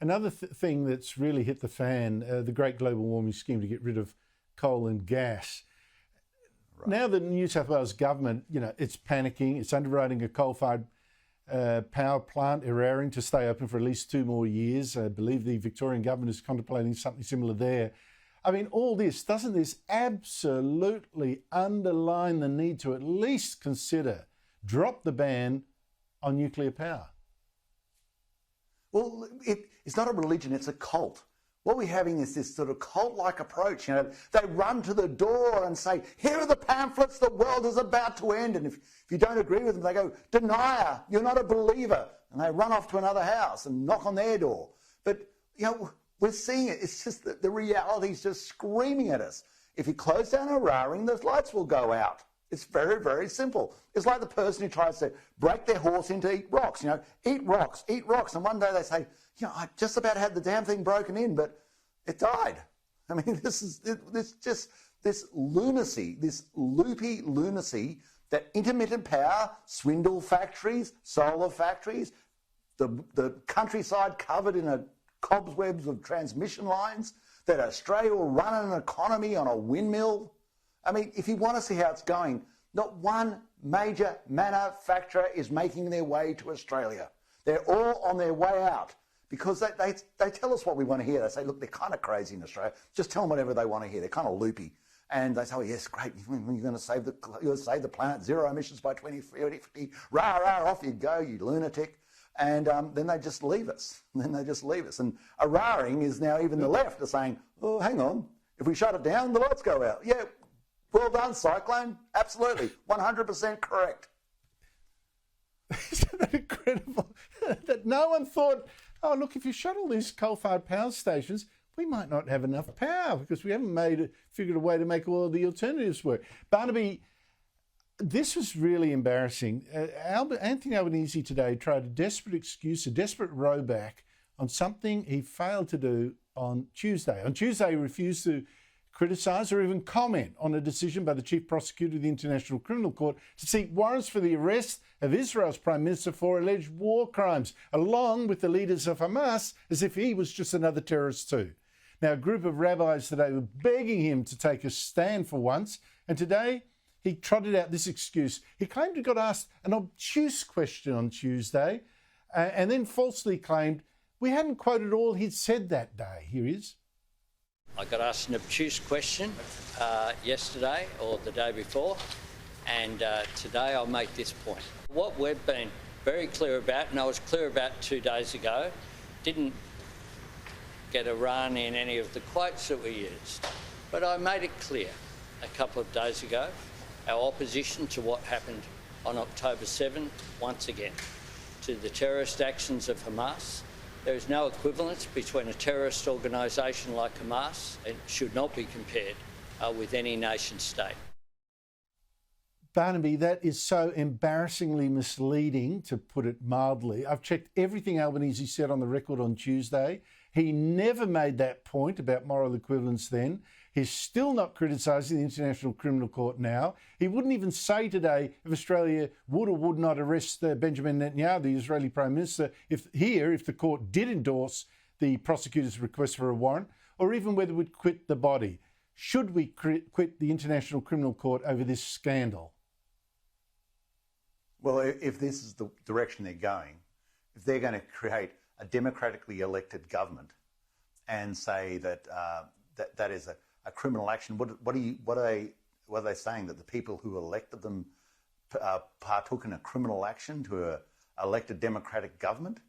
Another thing that's really hit the fan, the Great Global Warming Scheme to get rid of coal and gas. Right. Now the New South Wales government, it's panicking. It's underwriting a coal-fired power plant, Eraring, to stay open for at least 2 more years. I believe the Victorian government is contemplating something similar there. I mean, all this, doesn't this absolutely underline the need to at least consider drop the ban on nuclear power? Well, it's not a religion, it's a cult. What we're having is this sort of cult-like approach. They run to the door and say, here are the pamphlets, the world is about to end. And if you don't agree with them, they go, denier, you're not a believer. And they run off to another house and knock on their door. But, we're seeing it. It's just that the reality is just screaming at us. If you close down Eraring, the lights will go out. It's very, very simple. It's like the person who tries to break their horse in to eat rocks. Eat rocks, eat rocks. And one day they say, I just about had the damn thing broken in, but it died. I mean, this lunacy, this loopy lunacy that intermittent power, swindle factories, solar factories, the countryside covered in a cobwebs of transmission lines, that Australia will run an economy on a windmill. I mean, if you want to see how it's going, not one major manufacturer is making their way to Australia. They're all on their way out because they tell us what we want to hear. They say, look, they're kind of crazy in Australia. Just tell them whatever they want to hear. They're kind of loopy. And they say, oh, yes, great. You're going to save the planet, zero emissions by 2050. Rah, rah, off you go, you lunatic. And then they just leave us. And Eraring is now, even the left are saying, oh, hang on. If we shut it down, the lights go out. Yeah, well done, Cyclone. Absolutely. 100% correct. Isn't that incredible? That no one thought, oh, look, if you shut all these coal-fired power stations, we might not have enough power because we haven't figured a way to make all of the alternatives work. Barnaby, this was really embarrassing. Anthony Albanese today tried a desperate excuse, a desperate rowback on something he failed to do on Tuesday. On Tuesday, he refused to criticise or even comment on a decision by the Chief Prosecutor of the International Criminal Court to seek warrants for the arrest of Israel's Prime Minister for alleged war crimes, along with the leaders of Hamas, as if he was just another terrorist too. Now, a group of rabbis today were begging him to take a stand for once, and today he trotted out this excuse. He claimed he got asked an obtuse question on Tuesday and then falsely claimed we hadn't quoted all he'd said that day. Here he is. I got asked an obtuse question yesterday or the day before, and today I'll make this point. What we've been very clear about, and I was clear about 2 days ago, didn't get Iran in any of the quotes that we used, but I made it clear a couple of days ago our opposition to what happened on October 7, once again, to the terrorist actions of Hamas. There is no equivalence between a terrorist organisation like Hamas. It should not be compared with any nation state. Barnaby, that is so embarrassingly misleading, to put it mildly. I've checked everything Albanese said on the record on Tuesday. He never made that point about moral equivalence then. He's still not criticising the International Criminal Court now. He wouldn't even say today if Australia would or would not arrest Benjamin Netanyahu, the Israeli Prime Minister, if the court did endorse the prosecutor's request for a warrant, or even whether we'd quit the body. Should we quit the International Criminal Court over this scandal? Well, if this is the direction they're going, if they're going to create a democratically elected government and say that that is a criminal action, what are they saying? That the people who elected them partook in a criminal action to an elected democratic government?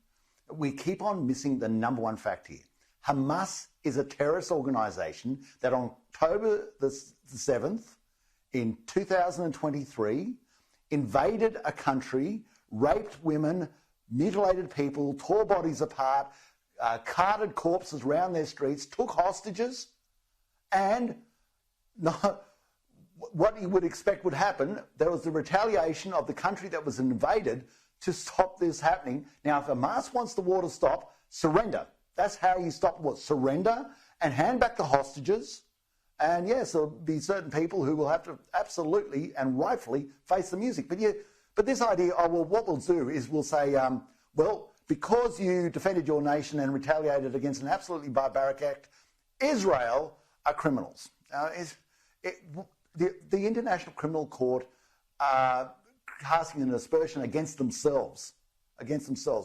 We keep on missing the number one fact here. Hamas is a terrorist organisation that on October the 7th in 2023 invaded a country, raped women, mutilated people, tore bodies apart, carted corpses around their streets, took hostages, and what you would expect would happen, there was the retaliation of the country that was invaded to stop this happening. Now, if Hamas wants the war to stop, surrender. That's how you stop war. Surrender and hand back the hostages. And yes, there'll be certain people who will have to absolutely and rightfully face the music. But this idea, oh, well, what we'll do is we'll say, well, because you defended your nation and retaliated against an absolutely barbaric act, Israel are criminals. The International Criminal Court are casting an aspersion against themselves,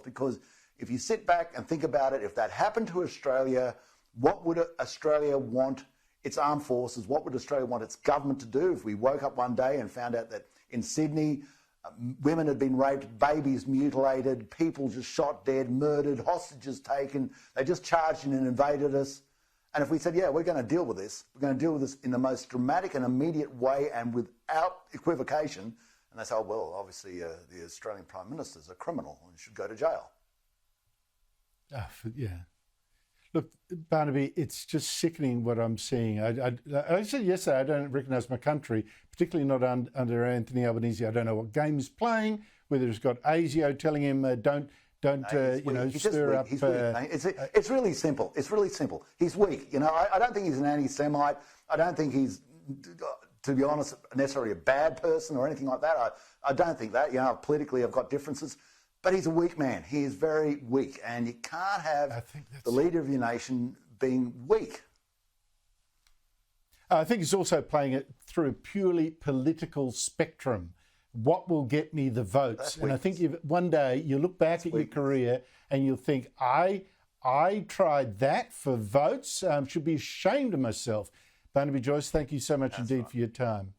because if you sit back and think about it, if that happened to Australia, what would Australia want its armed forces, what would Australia want its government to do if we woke up one day and found out that in Sydney, women had been raped, babies mutilated, people just shot dead, murdered, hostages taken, they just charged in and invaded us. And if we said, yeah, we're going to deal with this, we're going to deal with this in the most dramatic and immediate way and without equivocation, and they say, oh, well, obviously the Australian Prime Minister's a criminal and should go to jail. Yeah. Look, Barnaby, it's just sickening what I'm seeing. I said yesterday I don't recognise my country, particularly not under Anthony Albanese. I don't know what game he's playing, whether he's got ASIO telling him don't stir up. He's weak. It's really simple. It's really simple. He's weak. I don't think he's an anti-Semite. I don't think he's, to be honest, necessarily a bad person or anything like that. I don't think that. Politically I've got differences. But he's a weak man. He is very weak. And you can't have the leader of your nation being weak. I think he's also playing it through a purely political spectrum. What will get me the votes? And I think one day you'll look back at your career and you'll think, I tried that for votes. Should be ashamed of myself. Barnaby Joyce, thank you so much indeed for your time.